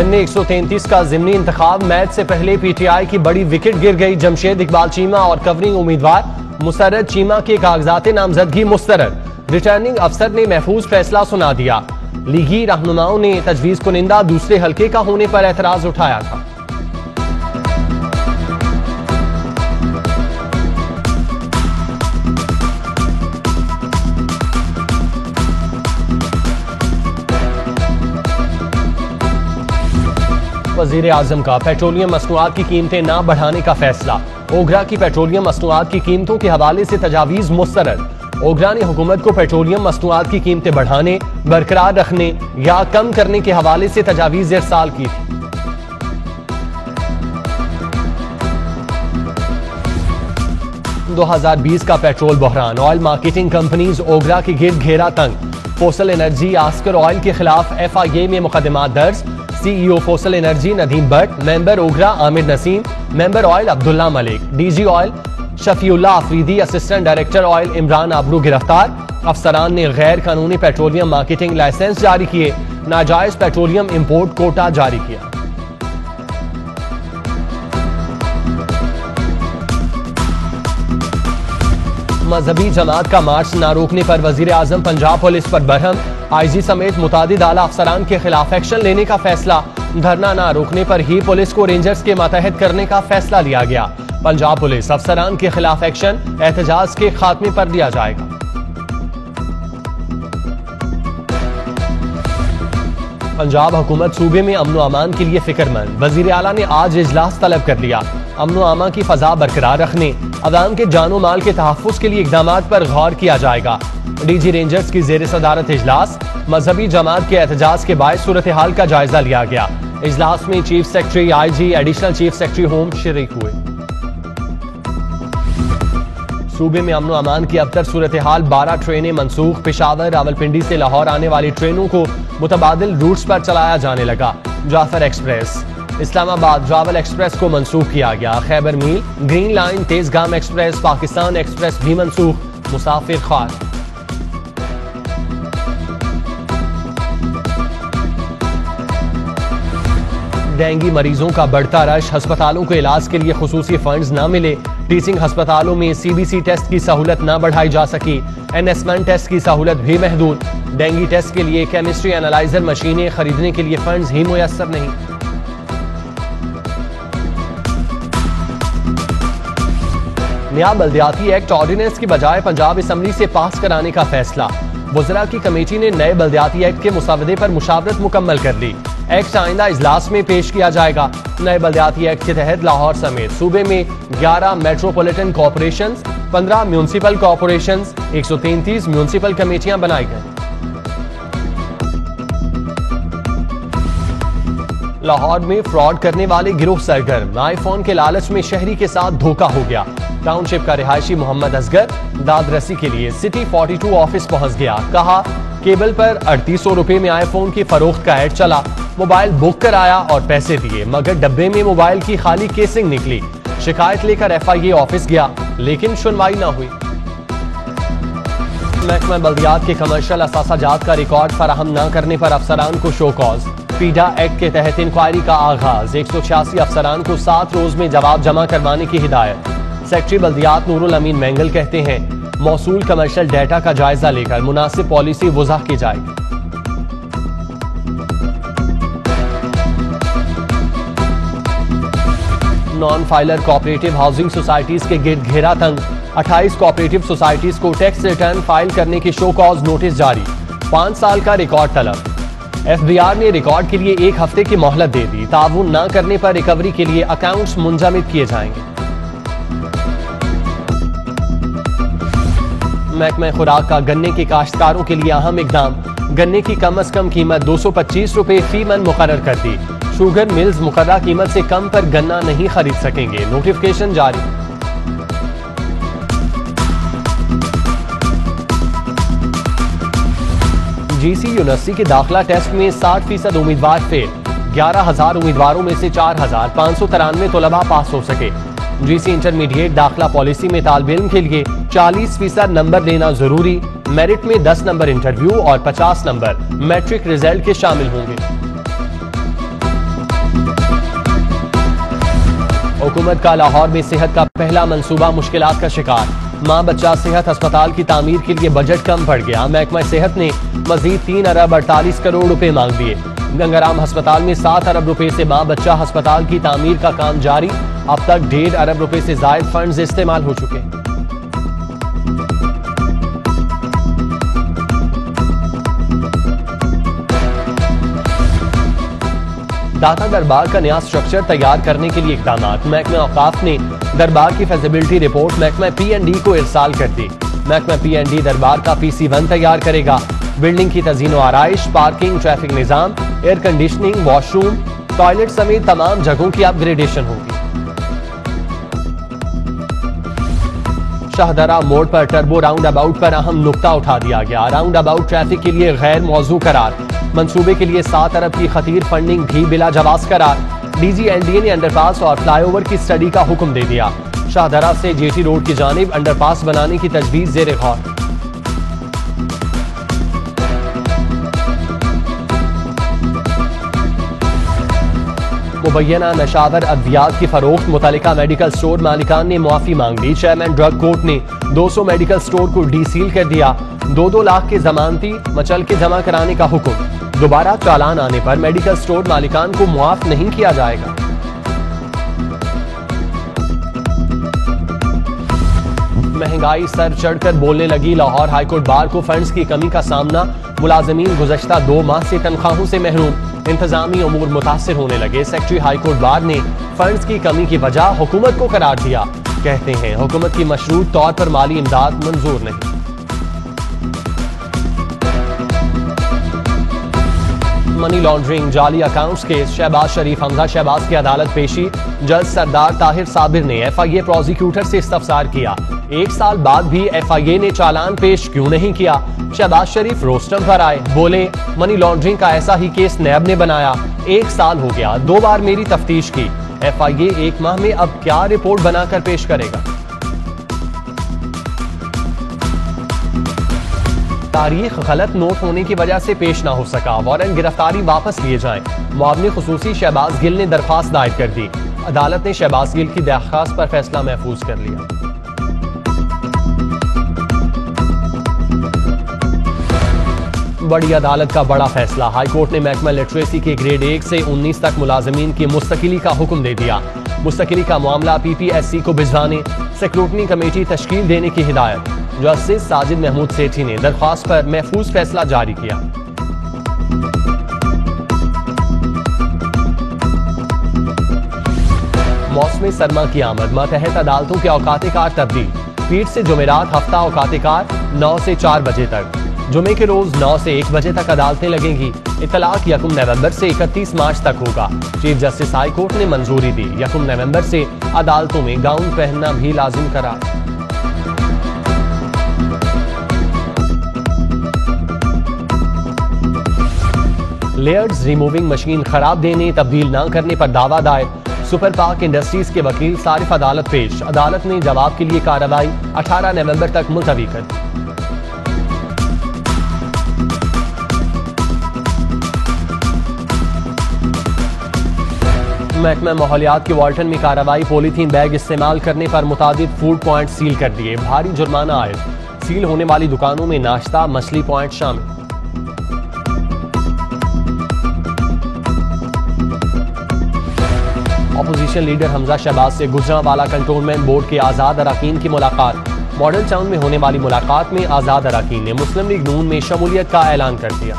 N 133 का ज़िमनी इंतखाब match से पहले पीटीआई की बड़ी विकेट गिर गई। जमशेद इकबाल चीमा और कवरिंग उम्मीदवार मुसर्रद चीमा के कागजात नामजदगी मुस्तरद। रिटर्निंग अफसर ने महफूज फैसला सुना दिया। लीगी रहनुमाओं ने तजवीज कुनिंदा दूसरे हल्के का होने पर एतराज उठाया था। वजीर आजम का पेट्रोलियम मसनूआत की कीमतें न बढ़ाने का फैसला। ओगरा की पेट्रोलियम मसनूआत की कीमतों के हवाले से तजावीज मुस्तरद। ओगरा ने हुकूमत को पेट्रोलियम मसनूआत की कीमतें बढ़ाने, बरकरार रखने या कम करने के हवाले से तजावीज इरसाल की थी। – 2020 का पेट्रोल बहरान। ऑयल मार्केटिंग कंपनीज ओगरा के गिर्द घेरा तंग। फोसल एनर्जी आस्कर ऑयल के खिलाफ FIA में मुकदमा दर्ज। CEO fossil energy Nadeem Bhatt, member OGRA Aamir Naseem, member oil Abdullah Malik, DG oil Shafiullah Afridi, assistant director oil Imran Abroo गिरफ्तार। अफसरान ने गैर कानूनी पेट्रोलियम मार्केटिंग लाइसेंस जारी किए, नाजायज पेट्रोलियम इंपोर्ट कोटा जारी किया। मजहबी जमात का मार्च न रोकने पर वजीर आजम पंजाब पुलिस पर बरहम। IG समेत मुतादिद आला अफसरान के खिलाफ एक्शन लेने का फैसला। धरना न रोकने पर ही पुलिस को रेंजर्स के मातहत करने का फैसला लिया गया। पंजाब पुलिस अफसरान के खिलाफ एक्शन एहतजाज के खात्मे पर लिया जाएगा। पंजाब हुकूमत सूबे में अमन व अमान के लिए फिक्रमंद। वजीर आला ने आज इजलास तलब कर लिया। अमन व अमान की फजा बरकरार रखने, अवाम के जानो माल के तहफ़्फ़ुज़ के लिए इक़दामात पर गौर किया जाएगा। DG रेंजर्स की ज़ेर सदारत इजलास। मजहबी जमात के एहतजाज के बाद सूरत हाल का जायजा लिया गया। इजलास में chief secretary IG, additional chief secretary home शरीक हुए। सूबे में अमन व अमान की अबतर सूरत हाल। 12 ट्रेनें मनसूख। पेशावर रावलपिंडी से लाहौर आने वाली ट्रेनों को मुतबादिल रूट्स पर चलाया जाने लगा। जाफर एक्सप्रेस, इस्लामाबाद रावल एक्सप्रेस को मनसूख किया गया। Khyber mail, green line, Tezgam express, Pakistan express भी मनसूख। मुसाफिर खार। डेंगू मरीजों का बढ़ता रश। अस्पतालों को इलाज के लिए खुसूसी फंड्स न मिले। टीचिंग अस्पतालों में CBC टेस्ट की सहूलत न बढ़ाई जा सकी। NS1 टेस्ट की सहूलत भी महदूद। डेंगू टेस्ट के लिए केमिस्ट्री एनालाइजर मशीनें खरीदने के लिए फंड्स ही मुयस्सर नहीं। नया बल्दियाती एक्ट ऑर्डिनेंस की बजाय पंजाब असम्बली से पास कराने का फैसला। वज़रा की कमेटी ने नए बल्दियाती एक्ट के मुसावदे पर मुशावरत मुकम्मल कर ली। एक्ट आइंदा इजलास में पेश किया जाएगा। नए बल्दियाती एक्ट के तहत लाहौर समेत सूबे में 11 metropolitan corporations, 15 municipal corporations, 133 municipal कमेटियां बनाई गई। लाहौर में फ्रॉड करने वाले गिरोह सरगर्म। आईफोन के लालच में शहरी के साथ धोखा हो गया। टाउनशिप का रिहायशी मोहम्मद असगर दादरसी के लिए सिटी 42 ऑफिस पहुंच गया। कहा केबल पर 3800 रुपए में आईफोन की फरोख्त का ऐड चला। मोबाइल बुक कराया और पैसे दिए, मगर डब्बे में मोबाइल की खाली केसिंग निकली। शिकायत लेकर FIA ऑफिस गया, लेकिन सुनवाई न हुई। महकमा बल्दियात के कमर्शियल असासाजात का रिकॉर्ड फराहम न करने पर अफसरान को शो कॉज। पीडा एक्ट के तहत इंक्वायरी का आगाज। 186 अफसरान को 7 रोज में जवाब जमा करवाने की हिदायत। सेक्रेटरी बल्दियात नूरुल अमीन मेंगल कहते हैं मौसूल कमर्शियल डेटा का जायजा लेकर मुनासिब पॉलिसी वज़ा की जाएगी। Non filer cooperative housing societies के गिर्द घेरा तंग। 28 कोऑपरेटिव सोसाइटीज को टैक्स रिटर्न फाइल करने की शो कॉज नोटिस जारी। 5 साल का रिकॉर्ड तलब। FBR ने रिकॉर्ड के लिए 1 हफ्ते की मोहलत दे दी। ताउन न करने पर रिकवरी के लिए अकाउंट्स मुंजमद किए जाएंगे। महकमा खुराक का गन्ने के काश्तकारों के लिए अहम इकदाम। गन्ने की कम अज कम कीमत 225 रुपए फी मन मुकर्रर कर दी। शुगर मिल्स मुकर्रर कीमत से कम पर गन्ना नहीं खरीद सकेंगे। नोटिफिकेशन जारी। GC यूनिवर्सिटी के दाखिला टेस्ट में 60% उम्मीदवार फेल। 11,000 उम्मीदवारों में से 4,593 तलबा पास हो सके। GC इंटरमीडिएट दाखिला पॉलिसी में तालिब इल्म के लिए 40% नंबर लेना जरूरी। मेरिट में 10 नंबर इंटरव्यू और 50 नंबर मैट्रिक रिजल्ट के शामिल होंगे। हुकूमत का लाहौर में सेहत का पहला मंसूबा मुश्किलात का शिकार। माँ बच्चा सेहत अस्पताल की तामीर के लिए बजट कम पड़ गया। महकमा सेहत ने मजीद 3 अरब 48 करोड़ रुपए मांग दिए। गंगाराम अस्पताल में 7 अरब रुपए से माँ बच्चा अस्पताल की तामीर का काम जारी। अब तक 1.5 अरब रुपए से जायद फंड्स इस्तेमाल हो चुके। दाता दरबार का नया स्ट्रक्चर तैयार करने के लिए इकदाम। महकमा औकाफ ने दरबार की फेजिबिलिटी रिपोर्ट महकमा P&D को इरसाल कर दी। महकमा P&D दरबार का PC1 तैयार करेगा। बिल्डिंग की तज़ीन व आराइश, पार्किंग, ट्रैफिक निजाम, एयर कंडीशनिंग, वॉशरूम, टॉयलेट समेत तमाम जगहों की अपग्रेडेशन होगी। शाहदरा मोड़ पर टर्बो राउंड अबाउट पर अहम नुक्ता उठा दिया गया। राउंड अबाउट ट्रैफिक के लिए गैर मौजू करार। मंसूबे के लिए 7 अरब की खतीर फंडिंग भी बिला जवाज करार। DG/LDA ने अंडरपास और फ्लाईओवर की स्टडी का हुक्म दे दिया। शाहदरा से JT रोड की जानिब अंडरपास बनाने की तजवीज ज़ेर गौर। मुबैना नशावर अद्वियात की फरोख्त मुतल्लिका मेडिकल स्टोर मालिकान ने मुआफी मांग ली। चेयरमैन ड्रग कोर्ट ने 200 मेडिकल स्टोर को डीसील कर दिया। 2-2 लाख के जमानती मचल के जमा कराने का हुक्म। दोबारा चालान आने पर मेडिकल स्टोर मालिकान को मुआफ नहीं किया जाएगा। महंगाई सर चढ़कर बोलने लगी। लाहौर हाईकोर्ट बार को फंड्स की कमी का सामना। मुलाजमीन गुज़श्ता 2 माह से तनख्वाहों से महरूम। इंतजामी उमूर मुतासिर होने लगे। सेक्रेटरी हाईकोर्ट बार ने फंड्स की कमी की वजह हुकूमत को करार दिया। कहते हैं हुकूमत की मशरूत तौर पर माली इमदाद मंजूर नहीं। मनी लॉन्ड्रिंग, जाली अकाउंट्स केस, शहबाज शरीफ हमजा शहबाज की अदालत पेशी। जज सरदार ताहिर साबिर ने FIA प्रोसिक्यूटर से इस्तफसार किया। 1 साल बाद भी FIA ने चालान पेश क्यों नहीं किया। शहबाज शरीफ रोस्टम पर आए, बोले मनी लॉन्ड्रिंग का ऐसा ही केस नैब ने बनाया। 1 साल हो गया, 2 बार मेरी तफ्तीश की। FIA 1 माह में अब क्या रिपोर्ट बनाकर पेश करेगा। तारीख गलत नोट होने की वजह से पेश ना हो सका। वारंट गिरफ्तारी वापस लिए जाएं। मुआवने खुसूसी शहबाज गिल ने दरख्वास्त दायर कर दी। अदालत ने शहबाज गिल की दरख्वास्त पर फैसला महफूज कर लिया। बड़ी अदालत का बड़ा फैसला। हाईकोर्ट ने महकमा लिटरेसी के ग्रेड 1 से 19 तक मुलाजमीन की मुस्तकिली का हुक्म दे दिया। मुस्तकिली का मामला PPSC को भिजवाने स्क्रूटनी कमेटी तश्कील देने की हिदायत। जस्टिस साजिद महमूद सेठी ने दरख्वास्त पर महफूज फैसला जारी किया। मौसम सरमा की आमद। मातहत अदालतों के औकात कार तब्दील। पीर से जुमेरात हफ्ता औकात कार 9 से 4 बजे तक। जुमे के रोज 9 से 1 बजे तक अदालतें लगेंगी। इतलाक 1 नवंबर से 31 मार्च तक होगा। चीफ जस्टिस हाई कोर्ट ने मंजूरी दी। 1 नवंबर से अदालतों में गाउन पहनना भी लाजिम करा। लेयर्स रिमूविंग मशीन खराब देने, तब्दील न करने पर दावा दायर। सुपर पाक इंडस्ट्रीज के वकील सारिफ अदालत पेश। अदालत ने जवाब के लिए कार्रवाई 18 नवंबर तक मुलतवी कर दी। महकमा माहौलियात के वाल्टन में कार्रवाई। पॉलीथीन बैग इस्तेमाल करने पर मुतादिद फूड पॉइंट सील कर दिए। भारी जुर्माना आयद। सील होने वाली दुकानों में नाश्ता, मछली पॉइंट शामिल। अपोजिशन लीडर हमजा शहबाज से गुजरांवाला कंटोनमेंट बोर्ड के आजाद अरकान की मुलाकात। मॉडल टाउन में होने वाली मुलाकात में आजाद अरकान ने मुस्लिम लीग नून में शमूलियत का ऐलान कर दिया।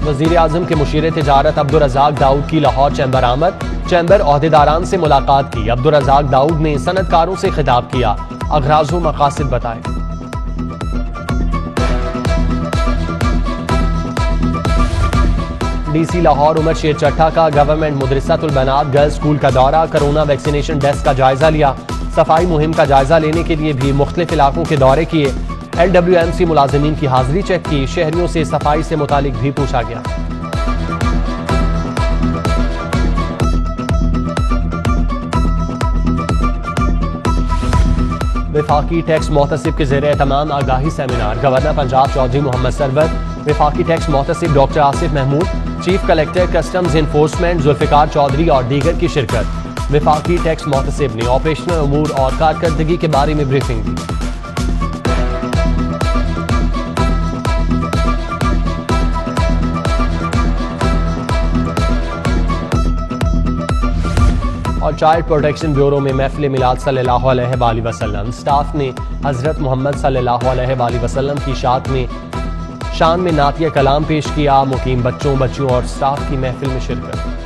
वज़ीर आज़म के मुशीर तिजारत अब्दुल रज़ाक दाऊद की लाहौर चैम्बर आमद। चैम्बर ओहदेदारान से मुलाकात की। अब्दुल रज़ाक दाऊद ने सनतकारों से खिताब किया। अगराज़ व मकासिद बताए। DC लाहौर उमर शेर चट्टा का गवर्नमेंट मुदरिसातुल बनात गर्ल्स स्कूल का दौरा। कोरोना वैक्सीनेशन डेस्क का जायजा लिया। सफाई मुहिम का जायजा लेने के लिए भी मुख्तलिफ इलाकों के दौरे किए। LWMC मुलाजिमीन की हाजिरी चेक की। शहरियों से सफाई से मुतालिक भी पूछा गया। विफाकी टैक्स मोहतसिब के ज़ेरे तमाम आगाही सेमिनार। गवर्नर पंजाब चौधरी मोहम्मद सरवर, विफाकी टैक्स मोहतसिब doctor Asif Mahmood, chief collector customs enforcement Zulfiqar Chaudhry और दीगर की शिरकत। विफाकी टैक्स मोहतसिब ने ऑपरेशनल अमूर और कारकर्दगी के बारे में ब्रीफिंग दी। और चाइल्ड प्रोटेक्शन ब्यूरो में महफिल मिलाद सल्लल्लाहु अलैहि वसल्लम। स्टाफ ने हजरत मोहम्मद सल्लल्लाहु अलैहि वसल्लम की शान में नातिया कलाम पेश किया। मुकीम बच्चों, बच्चियों और स्टाफ की महफिल में शिरकत।